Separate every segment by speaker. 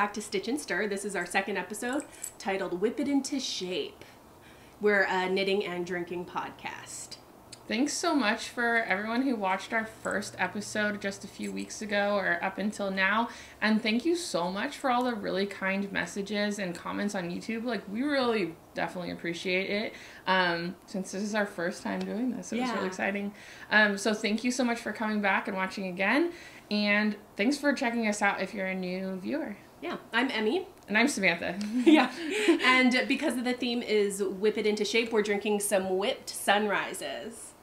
Speaker 1: back to Stitch and Stir. This is our second episode titled Whip It Into Shape. We're a knitting and drinking podcast.
Speaker 2: Thanks so much for everyone who watched our first episode just a few weeks ago or up until now. And thank you so much for all the really kind messages and comments on YouTube. Like, we really definitely appreciate it. Since this is our first time doing this, it was really exciting. So thank you so much for coming back and watching again. And thanks for checking us out if you're a new viewer.
Speaker 1: Yeah, I'm Emme.
Speaker 2: And I'm Samantha.
Speaker 1: Yeah. And because of the theme is Whip It Into Shape, we're drinking some WIP'd sunrises.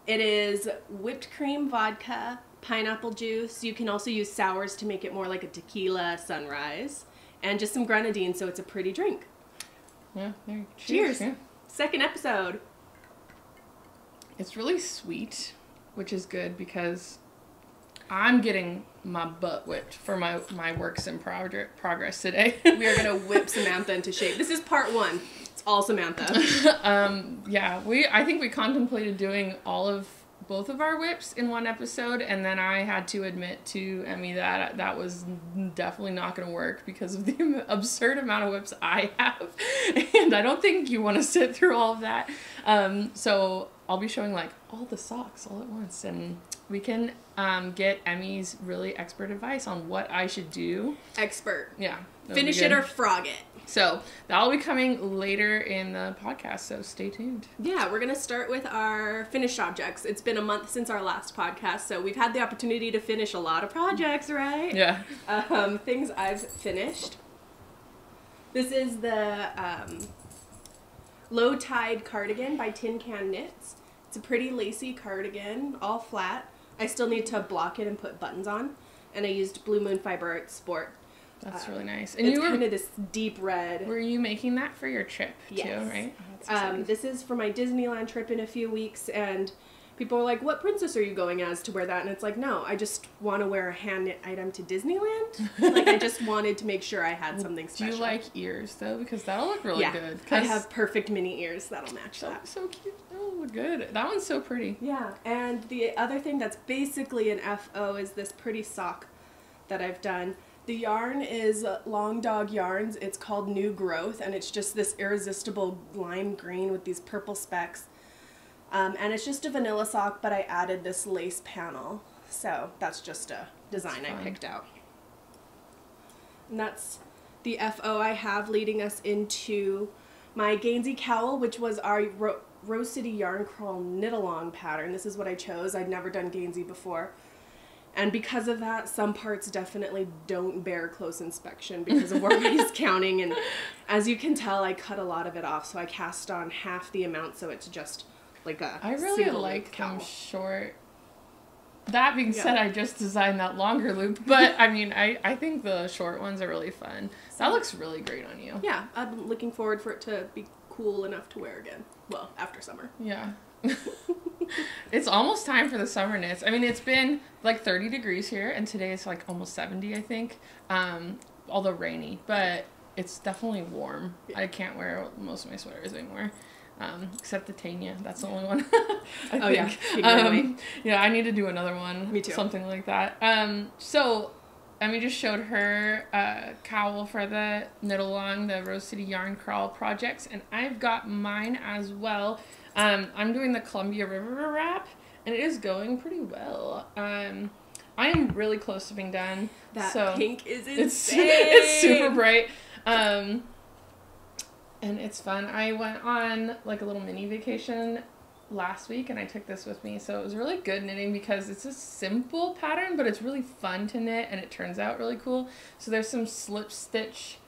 Speaker 1: It is whipped cream, vodka, pineapple juice. You can also use sours to make it more like a tequila sunrise. And just some grenadine, so it's a pretty drink.
Speaker 2: Yeah, there.
Speaker 1: Cheers.
Speaker 2: Yeah.
Speaker 1: Second episode.
Speaker 2: It's really sweet, which is good because I'm getting my butt whipped for my works in progress today.
Speaker 1: We are going to whip Samantha into shape. This is part one. It's all Samantha.
Speaker 2: Yeah, I think we contemplated doing both of our whips in one episode, and then I had to admit to Emme that was definitely not going to work because of the absurd amount of whips I have, and I don't think you want to sit through all of that. So I'll be showing like all the socks all at once, and we can get Emmy's really expert advice on what I should do.
Speaker 1: Expert.
Speaker 2: Yeah.
Speaker 1: Finish it or frog it.
Speaker 2: So that'll be coming later in the podcast, so stay tuned.
Speaker 1: Yeah, we're going to start with our finished objects. It's been a month since our last podcast, so we've had the opportunity to finish a lot of projects, right?
Speaker 2: Yeah.
Speaker 1: Things I've finished. This is the Low Tide cardigan by Tin Can Knits. It's a pretty lacy cardigan, all flat. I still need to block it and put buttons on, and I used Blue Moon Fiber Art Sport.
Speaker 2: That's really nice. And
Speaker 1: it's kind of this deep red.
Speaker 2: Were you making that for your trip too, right?
Speaker 1: Oh, this is for my Disneyland trip in a few weeks, and people are like, what princess are you going as to wear that? And it's like, no, I just want to wear a hand knit item to Disneyland. Like, I just wanted to make sure I had something special.
Speaker 2: Do you like ears though? Because that'll look really good.
Speaker 1: I have perfect mini ears that'll match that.
Speaker 2: So cute. That'll look good. That one's so pretty.
Speaker 1: Yeah, and the other thing that's basically an FO is this pretty sock that I've done. The yarn is Long Dog Yarns. It's called New Growth, and it's just this irresistible lime green with these purple specks. And it's just a vanilla sock, but I added this lace panel. So that's just a design I picked out. And that's the FO I have, leading us into my Gansey Cowl, which was our Rose City Yarn Crawl knit-along pattern. This is what I chose. I'd never done Gansey before. And because of that, some parts definitely don't bear close inspection because of where he's counting. And as you can tell, I cut a lot of it off, so I cast on half the amount, so it's just like a
Speaker 2: I really like them short. That being said, I just designed that longer loop, but I mean, I think the short ones are really fun. That looks really great on you.
Speaker 1: Yeah, I'm looking forward for it to be cool enough to wear again. Well, after summer.
Speaker 2: Yeah. It's almost time for the summer knits. I mean, it's been like 30 degrees here, and today it's like almost 70, I think. Although rainy, but it's definitely warm. I can't wear most of my sweaters anymore. Except the Tanya. That's the only one. I think. Yeah, I need to do another one.
Speaker 1: Me too.
Speaker 2: Something like that. So Emme just showed her cowl for the knit along, the Rose City Yarn Crawl projects, and I've got mine as well. I'm doing the Columbia River wrap, and it is going pretty well. I am really close to being done.
Speaker 1: That pink is insane.
Speaker 2: It's super bright. And it's fun. I went on like a little mini vacation last week, and I took this with me, so it was really good knitting because it's a simple pattern, but it's really fun to knit, and it turns out really cool. So there's some slip stitch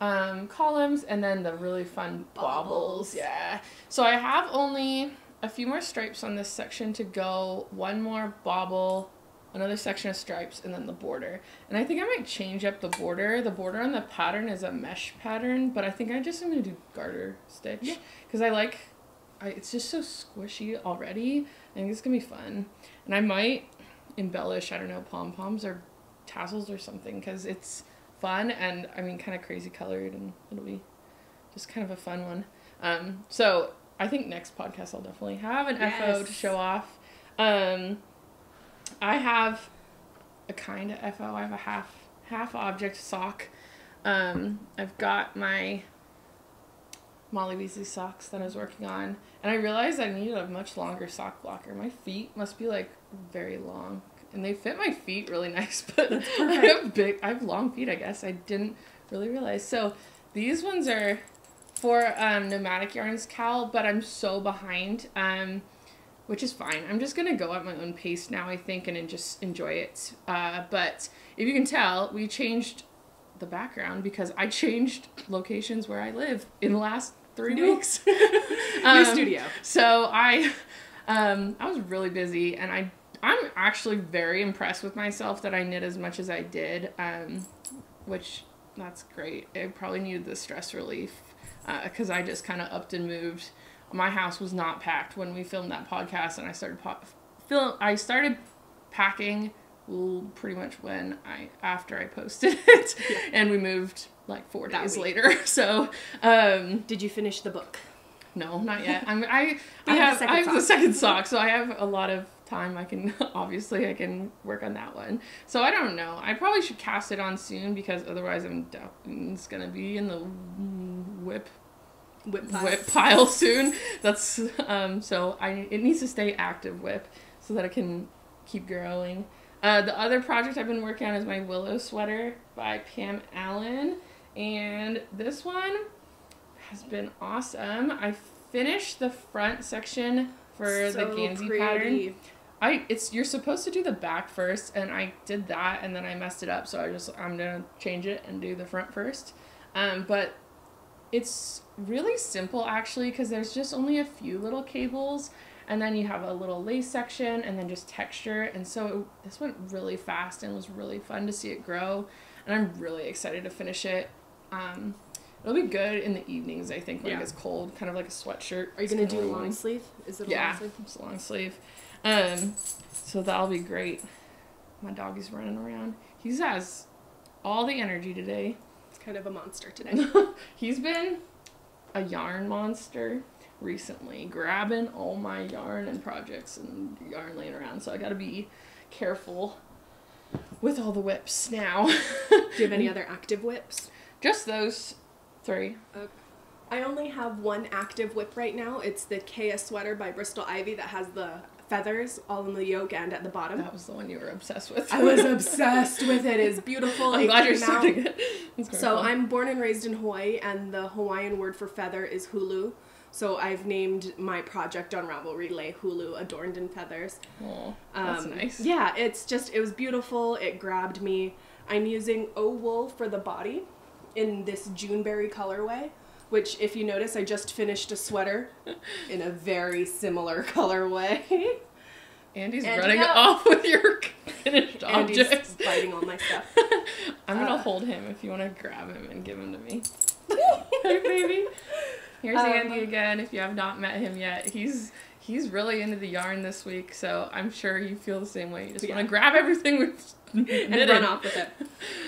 Speaker 2: columns, and then the really fun baubles. Yeah. So I have only a few more stripes on this section to go. One more bauble, another section of stripes, and then the border. And I think I might change up the border. The border on the pattern is a mesh pattern, but I think I just am going to do garter stitch because it's just so squishy already. I think it's going to be fun. And I might embellish, I don't know, pom-poms or tassels or something because it's fun and I mean kind of crazy colored, and it'll be just kind of a fun one. So I think next podcast I'll definitely have an FO to show off. I have a kind of FO. I have a half half object sock. I've got my Molly Weasley socks that I was working on, and I realized I needed a much longer sock blocker. My feet must be like very long, and they fit my feet really nice, but I have long feet, I guess. I didn't really realize. So these ones are for Nomadic Yarns Cowl, but I'm so behind, which is fine. I'm just gonna go at my own pace now, I think, and just enjoy it. But if you can tell, we changed the background because I changed locations where I live in the last 3 weeks.
Speaker 1: New studio.
Speaker 2: So I was really busy, and I'm actually very impressed with myself that I knit as much as I did, which that's great. I probably needed the stress relief because I just kind of upped and moved. My house was not packed when we filmed that podcast, and I started packing pretty much after I posted it, and we moved like 4 days later. So,
Speaker 1: did you finish the book?
Speaker 2: No, not yet. I have the second sock, so I have a lot of time. I can work on that one. So I don't know. I probably should cast it on soon because otherwise it's gonna be in the whip pile soon. That's so it needs to stay active whip so that it can keep growing. The other project I've been working on is my Willow sweater by Pam Allen, and this one has been awesome. I finished the front section for the Gansey pattern. You're supposed to do the back first, and I did that, and then I messed it up, so I'm gonna change it and do the front first. But it's really simple actually, because there's just only a few little cables, and then you have a little lace section, and then just texture, and so this went really fast and was really fun to see it grow, and I'm really excited to finish it. It'll be good in the evenings, I think, when it gets cold, kind of like a sweatshirt.
Speaker 1: Are you going to do a long sleeve? Is it a long sleeve?
Speaker 2: Yeah, it's a long sleeve. So that'll be great. My dog is running around. He has all the energy today.
Speaker 1: It's kind of a monster today.
Speaker 2: He's been a yarn monster recently, grabbing all my yarn and projects and yarn laying around, so I gotta be careful with all the whips now.
Speaker 1: Do you have any other active whips?
Speaker 2: Just those 3.
Speaker 1: Okay. I only have one active whip right now. It's the Kea sweater by Bristol Ivy that has the feathers all in the yoke and at the bottom.
Speaker 2: That was the one you were obsessed with.
Speaker 1: I was obsessed with it. It's beautiful.
Speaker 2: I'm glad you're starting it.
Speaker 1: So I'm born and raised in Hawaii, and the Hawaiian word for feather is hulu. So I've named my project on Ravelry Lei Hulu, adorned in feathers.
Speaker 2: Oh, that's nice.
Speaker 1: Yeah, it was beautiful. It grabbed me. I'm using wool for the body in this Juneberry colorway, which, if you notice, I just finished a sweater in a very similar colorway.
Speaker 2: Andy's running off with your finished objects.
Speaker 1: Andy's biting all my stuff.
Speaker 2: I'm going to hold him if you want to grab him and give him to me. Hey, baby. Here's Andy again, if you have not met him yet. He's really into the yarn this week, so I'm sure you feel the same way. You just want to grab everything and
Speaker 1: run off with it.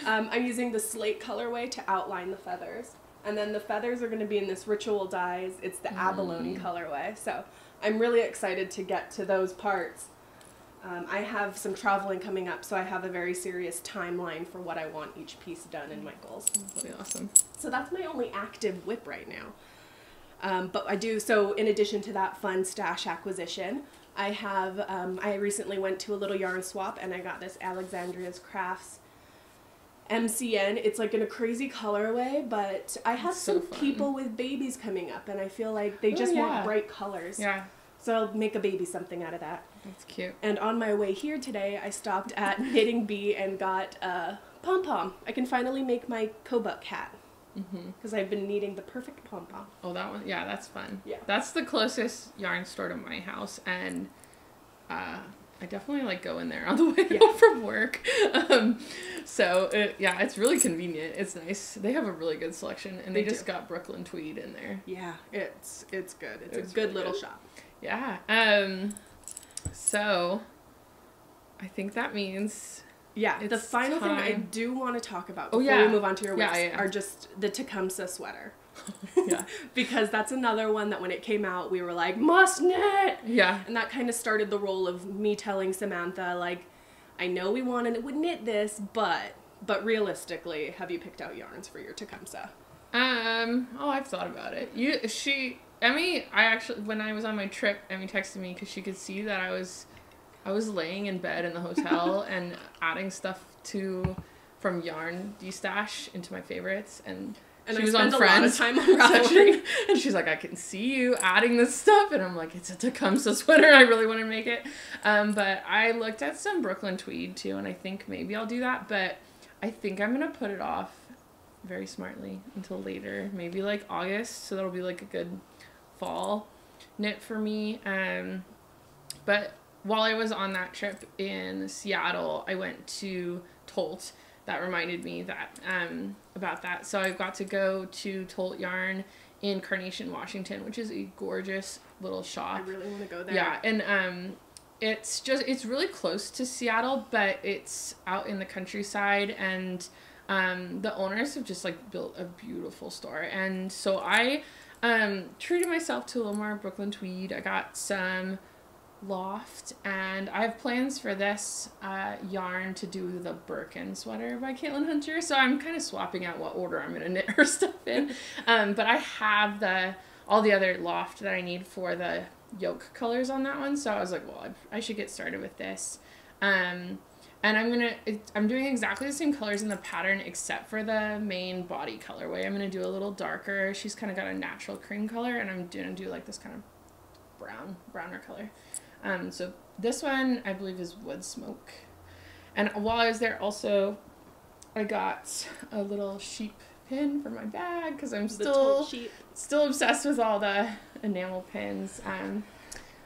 Speaker 1: I'm using the slate colorway to outline the feathers. And then the feathers are going to be in this ritual dyes. It's the abalone colorway. So I'm really excited to get to those parts. I have some traveling coming up, so I have a very serious timeline for what I want each piece done in my goals.
Speaker 2: That'll be awesome.
Speaker 1: So that's my only active whip right now. But I do, so in addition to that fun stash acquisition, I have, I recently went to a little yarn swap, and I got this Alexandria's Crafts MCN. It's like in a crazy colorway, but I have some people with babies coming up, and I feel like they just want bright colors.
Speaker 2: Yeah.
Speaker 1: So I'll make a baby something out of that.
Speaker 2: That's cute.
Speaker 1: And on my way here today, I stopped at Knitting Bee and got a pom-pom. I can finally make my Kobuk hat. Because I've been needing the perfect pom-pom.
Speaker 2: Oh, that one? Yeah, that's fun.
Speaker 1: Yeah.
Speaker 2: That's the closest yarn store to my house, and I definitely like go in there on the way home from work. So, it's really convenient. It's nice. They have a really good selection, and they just got Brooklyn Tweed in there.
Speaker 1: Yeah, it's good. It's a good little shop.
Speaker 2: Yeah. So, I think that means...
Speaker 1: Yeah, the final thing I do want to talk about before we move on to your whips are just the Tecumseh sweater. Because that's another one that when it came out, we were like, must knit!
Speaker 2: Yeah.
Speaker 1: And that kind of started the role of me telling Samantha, like, I know we want to knit this, but But realistically, have you picked out yarns for your Tecumseh?
Speaker 2: I've thought about it. Emme, when I was on my trip, Emme texted me because she could see that I was laying in bed in the hotel and adding stuff from yarn destash into my favorites, and she was on Friends.
Speaker 1: A lot of time on Ravelry.
Speaker 2: And she's like, I can see you adding this stuff, and I'm like, it's a Tecumseh sweater. I really want to make it. But I looked at some Brooklyn tweed too, and I think maybe I'll do that. But I think I'm gonna put it off very smartly until later, maybe like August. So that'll be like a good fall knit for me. But while I was on that trip in Seattle, I went to Tolt. That reminded me that about that. So I got to go to Tolt Yarn in Carnation, Washington, which is a gorgeous little shop.
Speaker 1: I really want to go there.
Speaker 2: Yeah, and it's really close to Seattle, but it's out in the countryside, and the owners have just like built a beautiful store. And so I treated myself to a little more Brooklyn tweed. I got some loft, and I have plans for this yarn to do the Birkin sweater by Caitlin Hunter, so I'm kind of swapping out what order I'm going to knit her stuff in. But I have all the other loft that I need for the yoke colors on that one, so I was like, well, I should get started with this. And I'm doing exactly the same colors in the pattern except for the main body colorway. I'm going to do a little darker. She's kind of got a natural cream color, and I'm going to do like this kind of browner color. So this one, I believe, is Wood Smoke. And while I was there also, I got a little sheep pin for my bag because I'm still obsessed with all the enamel pins.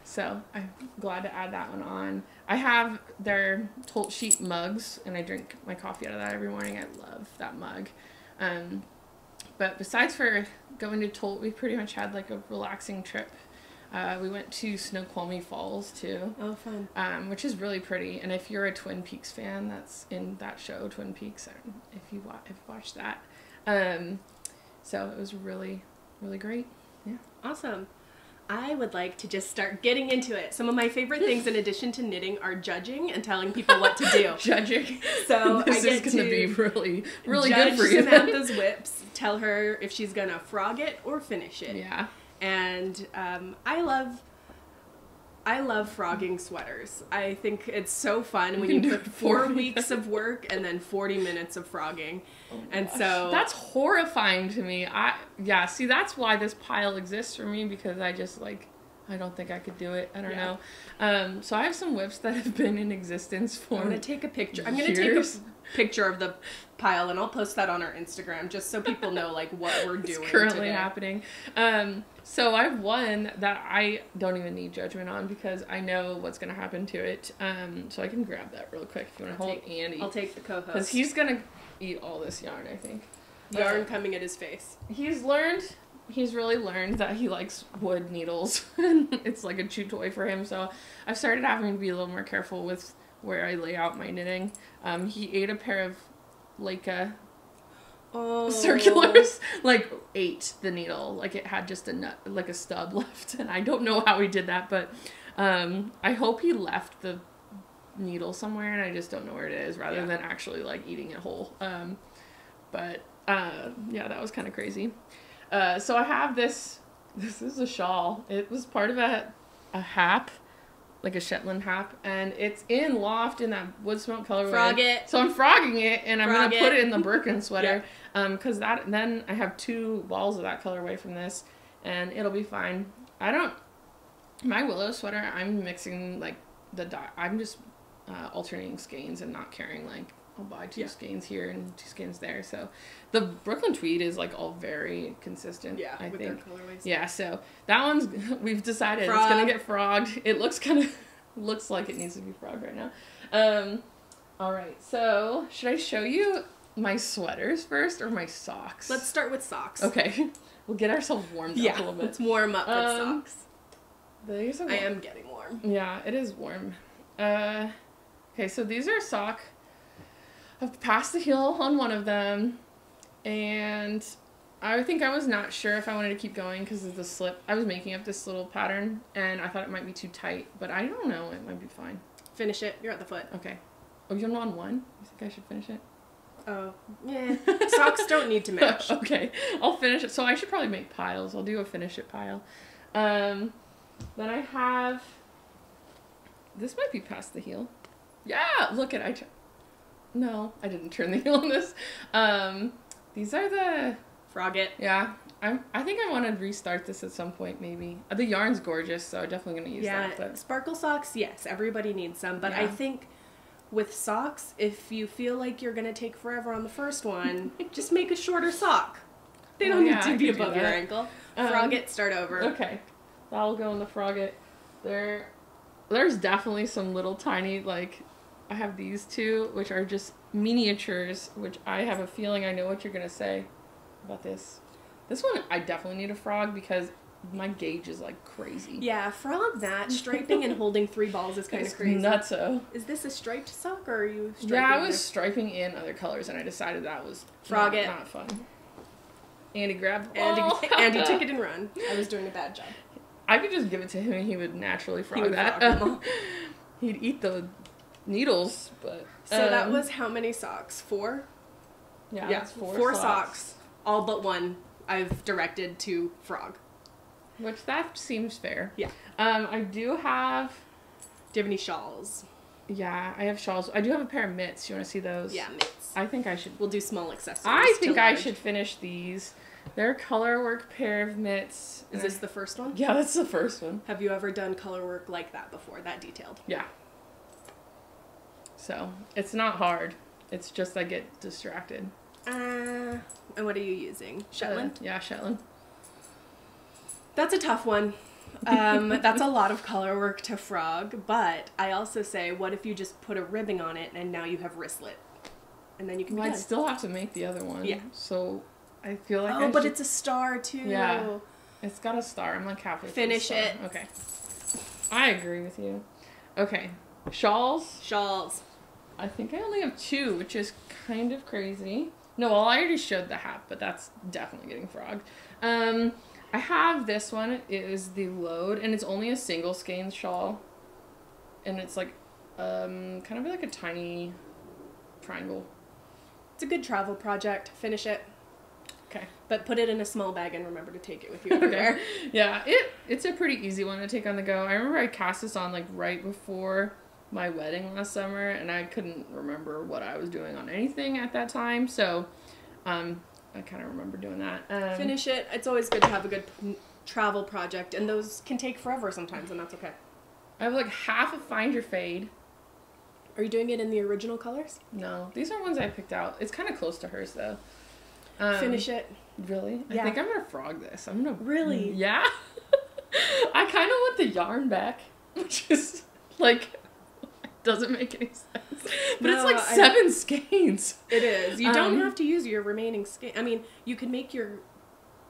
Speaker 2: So I'm glad to add that one on. I have their Tolt sheep mugs, and I drink my coffee out of that every morning. I love that mug. But besides for going to Tolt, we pretty much had like a relaxing trip. We went to Snoqualmie Falls too. Oh, fun. Which is really pretty. And if you're a Twin Peaks fan, that's in that show, Twin Peaks, if you watched that. So it was really, really great. Yeah.
Speaker 1: Awesome. I would like to just start getting into it. Some of my favorite things in addition to knitting are judging and telling people what to do.
Speaker 2: Judging.
Speaker 1: So
Speaker 2: this
Speaker 1: I get
Speaker 2: is going to be really, really
Speaker 1: judge
Speaker 2: good for you.
Speaker 1: Samantha's whips, tell her if she's going to frog it or finish it.
Speaker 2: Yeah.
Speaker 1: And I love frogging sweaters. I think it's so fun when you put 4 weeks of work and then 40 minutes of frogging. Oh and gosh. So
Speaker 2: that's horrifying to me. See, that's why this pile exists for me, because I just I don't think I could do it. I don't know. So I have some whips that have been in existence for
Speaker 1: I'm going to take a picture. I'm going to take a picture of the pile, and I'll post that on our Instagram just so people know what we're doing
Speaker 2: it's currently
Speaker 1: today.
Speaker 2: Happening. So I have one that I don't even need judgment on because I know what's going to happen to it. So I can grab that real quick if you want to hold Andy.
Speaker 1: I'll take the co-host.
Speaker 2: Because he's going to eat all this yarn, I think.
Speaker 1: Yarn coming at his face.
Speaker 2: He's really learned that he likes wood needles. It's like a chew toy for him. So I've started having to be a little more careful with where I lay out my knitting. He ate a pair of Leica circulars, ate the needle. It had just a nut, a stub left. And I don't know how he did that, but I hope he left the needle somewhere, and I just don't know where it is, rather than actually eating it whole. But that was kind of crazy. So I have this is a shawl. It was part of a hap, a Shetland hap, and it's in loft in that wood smoke colorway.
Speaker 1: Frog it.
Speaker 2: So I'm frogging it, and I'm going to put it in the Birkin sweater, because then I have 2 balls of that colorway from this, and it'll be fine. My Willow sweater, I'm mixing, I'm just alternating skeins and not carrying, I'll buy 2 skeins here and 2 skeins there. So the Brooklyn tweed is all very consistent. Yeah, I think. Their colorways. Yeah, so that one's we've decided it's gonna get frogged. It looks like it needs to be frogged right now. All right, so should I show you my sweaters first or my socks?
Speaker 1: Let's start with socks.
Speaker 2: Okay, we'll get ourselves warmed up a little bit.
Speaker 1: Let's warm up with socks.
Speaker 2: These are
Speaker 1: I am getting warm.
Speaker 2: Yeah, it is warm. Okay, so these are sock. I've passed the heel on one of them, and I think I was not sure if I wanted to keep going because of the slip. I was making up this little pattern, and I thought it might be too tight, but I don't know. It might be fine.
Speaker 1: Finish it. You're at the foot.
Speaker 2: Okay. Oh, you're on one? You think I should finish it?
Speaker 1: Oh, yeah. Socks don't need to match.
Speaker 2: Okay, I'll finish it. So I should probably make piles. I'll do a finish it pile. Then I have, this might be past the heel. Yeah, look at, no, I didn't turn the heel on this. These are the...
Speaker 1: Frog it.
Speaker 2: Yeah, I think I want to restart this at some point, maybe. The yarn's gorgeous, so I'm definitely going to use that. But...
Speaker 1: sparkle socks, yes, everybody needs some, but I think with socks, if you feel like you're going to take forever on the first one, just make a shorter sock. They don't need to be above your ankle. Frog it, start over.
Speaker 2: Okay, that'll go in the frog it. There's definitely some little tiny, like, I have these two, which are just miniatures, which I have a feeling I know what you're going to say about this. This one, I definitely need a frog because my gauge is like crazy.
Speaker 1: Yeah, frog that. Striping and holding 3 balls is kind of crazy.
Speaker 2: Nutso.
Speaker 1: Is this a striped sock or are you striping?
Speaker 2: Yeah, I was striping in other colors and I decided that was not fun. Andy grabbed the ball.
Speaker 1: Andy took it and run. I was doing a bad job.
Speaker 2: I could just give it to him and he would naturally frog that. He'd eat the needles, but...
Speaker 1: So that was how many socks? 4?
Speaker 2: Yeah,
Speaker 1: that's 4 socks. All but one I've directed to frog.
Speaker 2: Which that seems fair.
Speaker 1: Yeah.
Speaker 2: I do have...
Speaker 1: Do you have any shawls?
Speaker 2: Yeah, I have shawls. I do have a pair of mitts. You want to see those?
Speaker 1: Yeah, mitts.
Speaker 2: I think I should...
Speaker 1: We'll do small accessories.
Speaker 2: I think I should finish these. They're a color work pair of mitts.
Speaker 1: Is this the first one?
Speaker 2: Yeah, that's the first one.
Speaker 1: Have you ever done color work like that before? That detailed?
Speaker 2: Yeah. So, it's not hard. It's just I get distracted.
Speaker 1: And what are you using? Shetland?
Speaker 2: Yeah, Shetland.
Speaker 1: That's a tough one. That's a lot of color work to frog, but I also say, what if you just put a ribbing on it and now you have wristlet? And then you can
Speaker 2: I'd still have to make the other one.
Speaker 1: Yeah.
Speaker 2: So, I feel like
Speaker 1: Oh, but it's a star, too.
Speaker 2: Yeah. It's got a star. I'm like halfway through
Speaker 1: Finish it.
Speaker 2: Okay. I agree with you. Okay. Shawls.
Speaker 1: Shawls.
Speaker 2: I think I only have 2, which is kind of crazy. No, well, I already showed the hat, but that's definitely getting frogged. I have this one. It is the Load, and it's only a single skein shawl. And it's like, kind of like a tiny triangle.
Speaker 1: It's a good travel project. Finish it.
Speaker 2: Okay.
Speaker 1: But put it in a small bag and remember to take it with you everywhere.
Speaker 2: Yeah, it's a pretty easy one to take on the go. I remember I cast this on like right before my wedding last summer, and I couldn't remember what I was doing on anything at that time, so I kind of remember doing that.
Speaker 1: Finish it. It's always good to have a good travel project, and those can take forever sometimes, and that's okay.
Speaker 2: I have like half of Find Your Fade.
Speaker 1: Are you doing it in the original colors?
Speaker 2: No, these are ones I picked out. It's kind of close to hers though.
Speaker 1: Finish it.
Speaker 2: Really?
Speaker 1: Yeah.
Speaker 2: I think I'm gonna frog this. I'm gonna
Speaker 1: really.
Speaker 2: Yeah. I kind of want the yarn back, which is like doesn't make any sense. But it's like 7 skeins.
Speaker 1: It is. You don't have to use your remaining skein. I mean, you can make your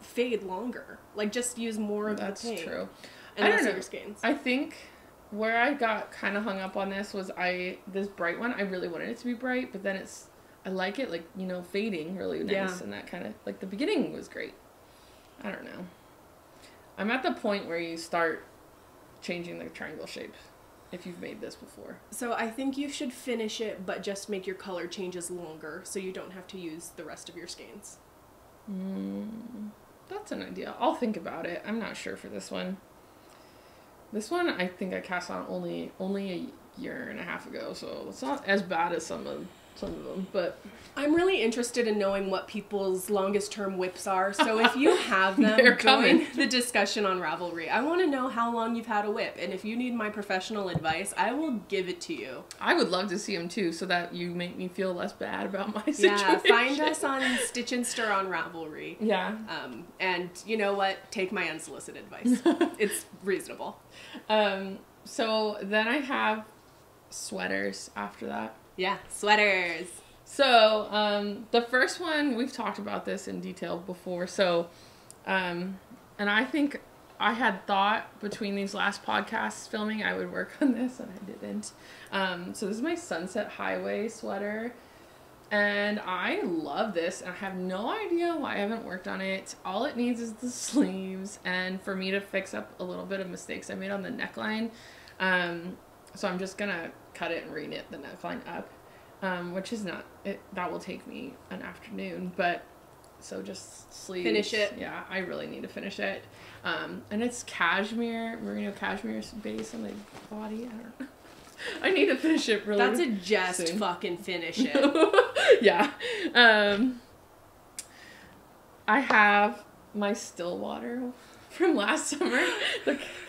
Speaker 1: fade longer. Like just use more of the paint.
Speaker 2: That's true.
Speaker 1: And
Speaker 2: I don't know.
Speaker 1: your skeins.
Speaker 2: I think where I got kind of hung up on this was this bright one. I really wanted it to be bright, but then I like it, like, you know, fading really nice and that kind of, like, the beginning was great. I don't know. I'm at the point where you start changing the triangle shape if you've made this before.
Speaker 1: So I think you should finish it, but just make your color changes longer so you don't have to use the rest of your skeins.
Speaker 2: That's an idea. I'll think about it. I'm not sure for this one. This one I think I cast on only a year and a half ago, so it's not as bad as some of them, but
Speaker 1: I'm really interested in knowing what people's longest term whips are. So if you have them,
Speaker 2: They're coming.
Speaker 1: join the discussion on Ravelry. I want to know how long you've had a whip, and if you need my professional advice, I will give it to you.
Speaker 2: I would love to see them too, so that you make me feel less bad about my situation.
Speaker 1: Yeah, find us on Stitch and Stir on Ravelry.
Speaker 2: Yeah.
Speaker 1: And you know what? Take my unsolicited advice. It's reasonable.
Speaker 2: So then I have sweaters after that.
Speaker 1: Yeah, sweaters.
Speaker 2: So, the first one, we've talked about this in detail before, so, and I think I had thought between these last podcasts filming I would work on this, and I didn't. So this is my Sunset Highway sweater, and I love this, and I have no idea why I haven't worked on it. All it needs is the sleeves, and for me to fix up a little bit of mistakes I made on the neckline. So I'm just gonna cut it and reknit the neckline up. which is not, that will take me an afternoon, but so just sleeves.
Speaker 1: Finish it.
Speaker 2: Yeah, I really need to finish it. And it's cashmere, merino cashmere base on my body. I don't know. I need to finish it really
Speaker 1: That's a just
Speaker 2: soon.
Speaker 1: fucking finish it.
Speaker 2: Yeah. I have my still water from last summer.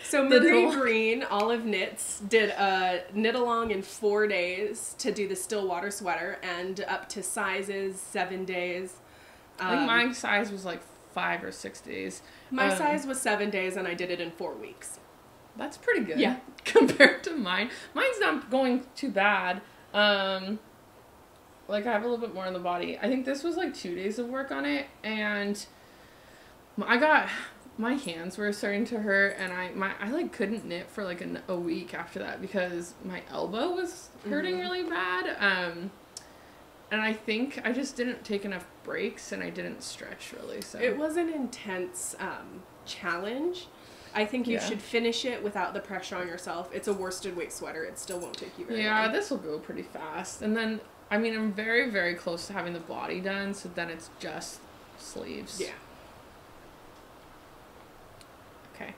Speaker 1: So Marie Green, Olive Knits, did a knit along in 4 days to do the Stillwater sweater, and up to sizes 7 days.
Speaker 2: I think my size was like 5 or 6 days.
Speaker 1: My size was 7 days, and I did it in 4 weeks.
Speaker 2: That's pretty good.
Speaker 1: Yeah.
Speaker 2: Compared to mine. Mine's not going too bad. Like I have a little bit more on the body. I think this was like 2 days of work on it, and my hands were starting to hurt, and I like couldn't knit for like a week after that because my elbow was hurting really bad. And I think I just didn't take enough breaks, and I didn't stretch really. So
Speaker 1: it was an intense challenge. I think you should finish it without the pressure on yourself. It's a worsted weight sweater. It still won't take you very long.
Speaker 2: Yeah, this will go pretty fast. And then, I mean, I'm very, very close to having the body done, so then it's just sleeves.
Speaker 1: Yeah.
Speaker 2: Okay.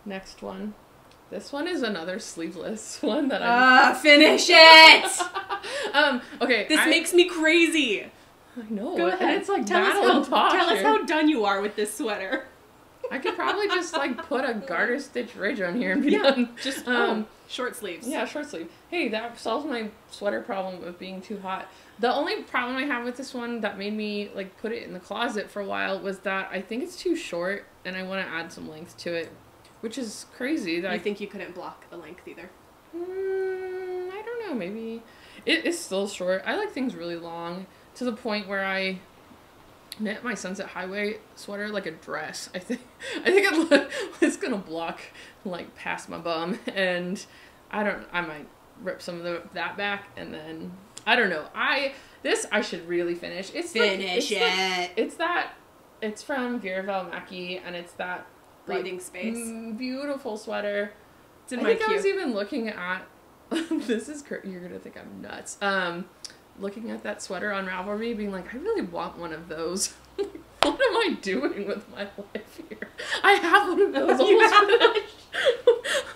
Speaker 2: Next one. This one is another sleeveless one that I
Speaker 1: finish it!
Speaker 2: Okay.
Speaker 1: This makes me crazy.
Speaker 2: I know.
Speaker 1: Go ahead.
Speaker 2: It's like
Speaker 1: tell
Speaker 2: us
Speaker 1: how done you are with this sweater.
Speaker 2: I could probably just like put a garter stitch ridge on here and be done.
Speaker 1: Just short sleeves.
Speaker 2: Yeah, short sleeve. Hey, that solves my sweater problem of being too hot. The only problem I have with this one that made me like put it in the closet for a while was that I think it's too short, and I want to add some length to it, which is crazy. That
Speaker 1: I think you couldn't block the length either.
Speaker 2: I don't know. Maybe it is still short. I like things really long, to the point where I knit my Sunset Highway sweater like a dress. I think it's gonna block like past my bum, and I might rip some of that back, and then I don't know. I should really finish. It's from Veera Valimaki, and it's that
Speaker 1: breathing space.
Speaker 2: Beautiful sweater.
Speaker 1: It's in
Speaker 2: I
Speaker 1: my
Speaker 2: think
Speaker 1: queue.
Speaker 2: I was even looking at this is you're gonna think I'm nuts. Looking at that sweater on Ravelry, being like, I really want one of those. What am I doing with my life here? I have one of those almost finished.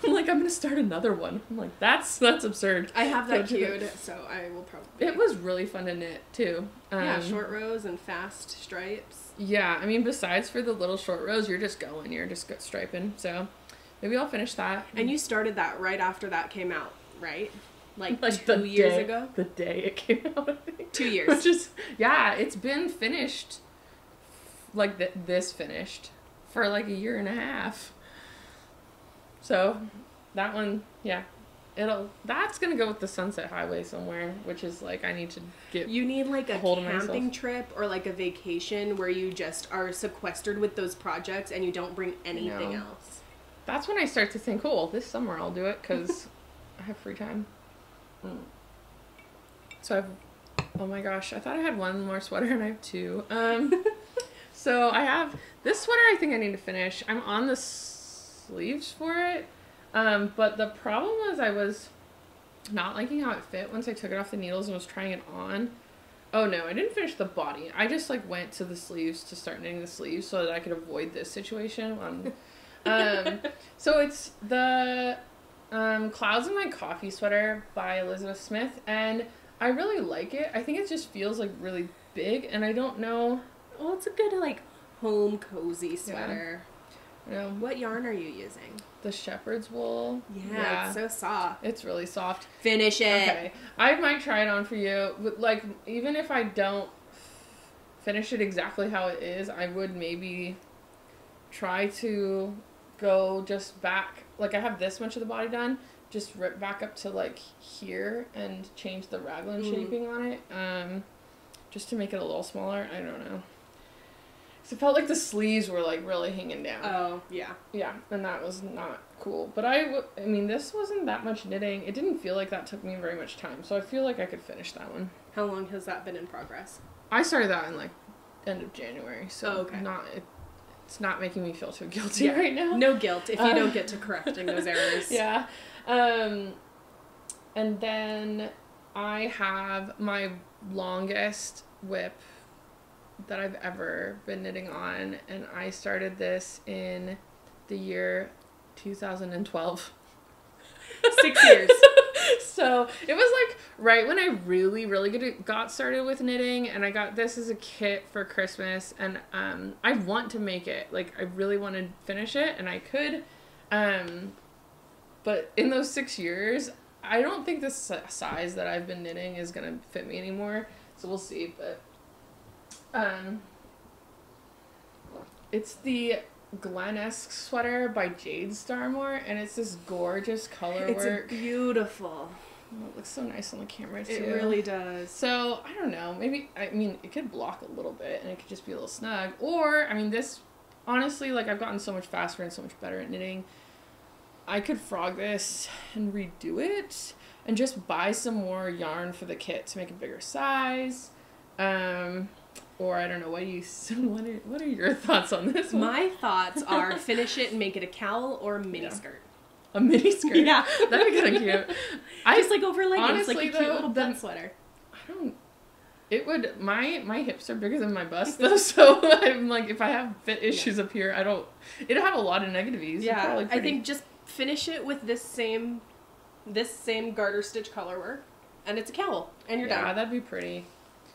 Speaker 2: I'm like, I'm gonna start another one. I'm like, that's absurd.
Speaker 1: I have that queued, so I will probably.
Speaker 2: It was really fun to knit too.
Speaker 1: Yeah, short rows and fast stripes.
Speaker 2: Yeah, I mean, besides for the little short rows, you're just striping. So maybe I'll finish that.
Speaker 1: And you started that right after that came out, right? Like
Speaker 2: 2
Speaker 1: years ago?
Speaker 2: The day it came out, I think.
Speaker 1: 2 years.
Speaker 2: Which is, yeah, it's been finished, like this finished, for like 1.5 years. So, that one, yeah. That's gonna go with the Sunset Highway somewhere, which is like, I need to get
Speaker 1: You need like a
Speaker 2: hold of
Speaker 1: camping
Speaker 2: myself.
Speaker 1: trip or like a vacation where you just are sequestered with those projects and you don't bring anything else.
Speaker 2: That's when I start to think, oh, this summer I'll do it, because I have free time. So oh my gosh, I thought I had one more sweater and I have two. So I have this sweater I think I need to finish. I'm on the sleeves for it. But the problem was I was not liking how it fit once I took it off the needles and was trying it on. Oh no, I didn't finish the body. I just like went to the sleeves to start knitting the sleeves so that I could avoid this situation. So it's the Clouds in My Coffee sweater by Elizabeth Smith, and I really like it. I think it just feels like really big, and I don't know.
Speaker 1: Well, it's a good like home cozy sweater.
Speaker 2: Yeah.
Speaker 1: What yarn are you using?
Speaker 2: The shepherd's wool.
Speaker 1: Yeah, it's so soft.
Speaker 2: It's really soft.
Speaker 1: Finish it.
Speaker 2: Okay. I might try it on for you. Like, even if I don't finish it exactly how it is, I would maybe try to go just back. Like, I have this much of the body done. Just rip back up to, like, here and change the raglan shaping on it. Just to make it a little smaller. I don't know. So it felt like the sleeves were, like, really hanging down.
Speaker 1: Oh, yeah.
Speaker 2: Yeah, and that was not cool. But I mean, this wasn't that much knitting. It didn't feel like that took me very much time. So I feel like I could finish that one.
Speaker 1: How long has that been in progress?
Speaker 2: I started that in, like, end of January. So it's not making me feel too guilty right now.
Speaker 1: No guilt if you don't get to correcting those errors.
Speaker 2: Yeah. And then I have my longest WIP that I've ever been knitting on, and I started this in the year 2012.
Speaker 1: 6 years.
Speaker 2: So it was like right when I really got started with knitting, and I got this as a kit for Christmas, and I want to make it, like I really want to finish it, and I could, but in those 6 years I don't think the size that I've been knitting is gonna fit me anymore, so we'll see. But it's the Glen-esque sweater by Jade Starmore, and it's this gorgeous color work.
Speaker 1: It's beautiful.
Speaker 2: Oh, it looks so nice on the camera too.
Speaker 1: It really does.
Speaker 2: So I don't know, maybe, I mean, it could block a little bit and it could just be a little snug, or I mean, this honestly, like, I've gotten so much faster and so much better at knitting. I could frog this and redo it and just buy some more yarn for the kit to make a bigger size. Or I don't know, what are your thoughts on this one?
Speaker 1: My thoughts are finish it and make it a cowl or a mini skirt.
Speaker 2: A mini skirt?
Speaker 1: Yeah.
Speaker 2: That'd be kind of cute.
Speaker 1: Just like over leggings,
Speaker 2: honestly,
Speaker 1: like a cute little butt sweater.
Speaker 2: My hips are bigger than my bust though, so I'm like, if I have fit issues up here, it'll have a lot of negative ease.
Speaker 1: Yeah, I think just finish it with this same garter stitch color work, and it's a cowl, and you're done.
Speaker 2: Yeah, that'd be pretty.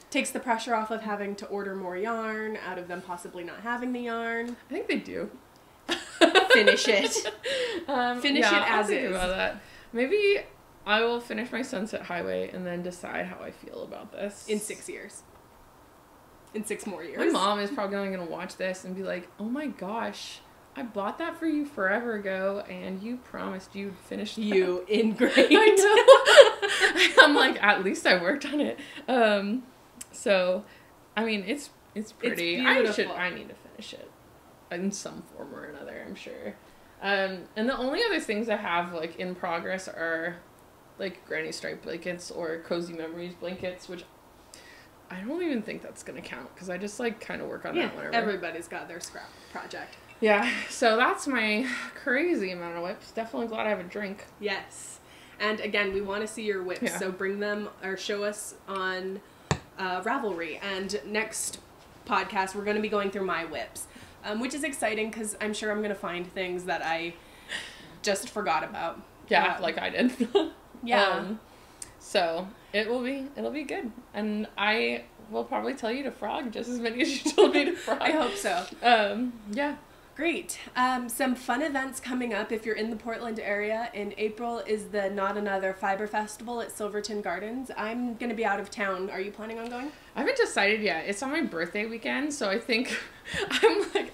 Speaker 1: Takes the pressure off of having to order more yarn, out of them possibly not having the yarn.
Speaker 2: I think they do.
Speaker 1: Finish it. Finish it as
Speaker 2: think
Speaker 1: is.
Speaker 2: About that. Maybe I will finish my Sunset Highway and then decide how I feel about this.
Speaker 1: In 6 years. In 6 more years.
Speaker 2: My mom is probably going to watch this and be like, oh my gosh, I bought that for you forever ago, and you promised you'd finish that.
Speaker 1: You ingrate.
Speaker 2: I know. I'm like, at least I worked on it. So, I mean, it's pretty.
Speaker 1: It's beautiful.
Speaker 2: I need to finish it in some form or another, I'm sure. And the only other things I have, like, in progress are, like, granny stripe blankets or cozy memories blankets, which I don't even think that's gonna count, because I just, like, kind of work on that whenever.
Speaker 1: Everybody's got their scrap project.
Speaker 2: Yeah, so that's my crazy amount of WIPs. Definitely glad I have a drink.
Speaker 1: Yes. And again, we want to see your WIPs,
Speaker 2: Yeah.
Speaker 1: so bring them or show us on Ravelry. And next podcast, we're going to be going through my WIPs, which is exciting because I'm sure I'm going to find things that I just forgot about.
Speaker 2: Yeah, like I did.
Speaker 1: Yeah.
Speaker 2: So it'll be good, and I will probably tell you to frog just as many as you told me to frog.
Speaker 1: I hope so.
Speaker 2: Yeah.
Speaker 1: Great. Some fun events coming up if you're in the Portland area. In April is the Not Another Fiber Festival at Silverton Gardens. I'm going to be out of town. Are you planning on going?
Speaker 2: I haven't decided yet. It's on my birthday weekend, so I think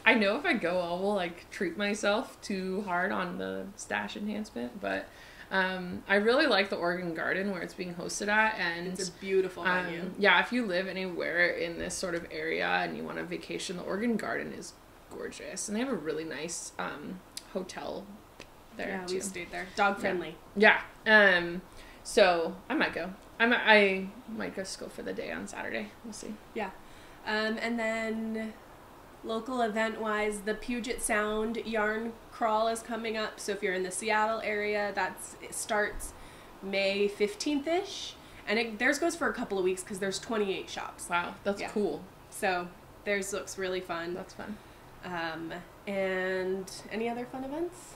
Speaker 2: I know if I go, I will, like, treat myself too hard on the stash enhancement, but I really like the Oregon Garden where it's being hosted at, and
Speaker 1: it's a beautiful venue.
Speaker 2: Yeah, if you live anywhere in this sort of area and you want to vacation, the Oregon Garden is gorgeous, and they have a really nice hotel there.
Speaker 1: Yeah,
Speaker 2: too.
Speaker 1: we stayed there. Dog friendly.
Speaker 2: Yeah. So I might go. I might just go for the day on Saturday. We'll see.
Speaker 1: Yeah. And then local event wise, the Puget Sound yarn crawl is coming up. So if you're in the Seattle area, it starts May 15th-ish, and theirs goes for a couple of weeks because there's 28 shops.
Speaker 2: Wow, that's cool.
Speaker 1: So theirs looks really fun.
Speaker 2: That's fun.
Speaker 1: And any other fun events?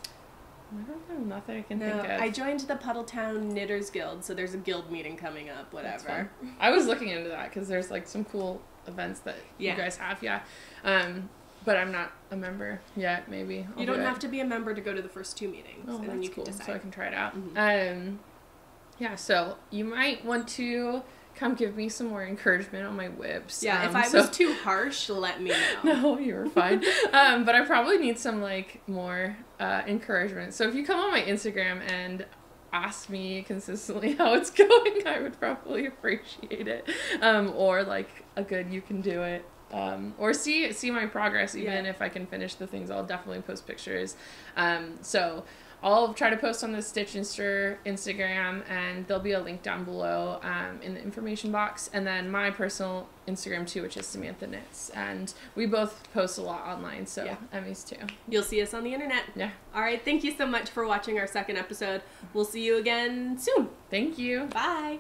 Speaker 2: I don't know, nothing I can think of.
Speaker 1: I joined the Puddletown Knitters Guild, so there's a guild meeting coming up, whatever.
Speaker 2: I was looking into that because there's, like, some cool events that you guys have, but I'm not a member yet. Maybe
Speaker 1: you don't have to be a member to go to the first 2 meetings, and then you can decide.
Speaker 2: So I can try it out.
Speaker 1: Mm-hmm.
Speaker 2: Yeah, so you might want to come give me some more encouragement on my WIPs.
Speaker 1: Yeah, if I was too harsh, let me know.
Speaker 2: No, you were fine. But I probably need some, like, more encouragement. So if you come on my Instagram and ask me consistently how it's going, I would probably appreciate it. Or, like, a good you can do it. Or see my progress, even if I can finish the things. I'll definitely post pictures. So I'll try to post on the Stitch Instagram, and there'll be a link down below in the information box. And then my personal Instagram too, which is samanthaknits. And we both post a lot online, so Emmy's too.
Speaker 1: You'll see us on the internet.
Speaker 2: Yeah.
Speaker 1: All right, thank you so much for watching our second episode. We'll see you again soon.
Speaker 2: Thank you.
Speaker 1: Bye.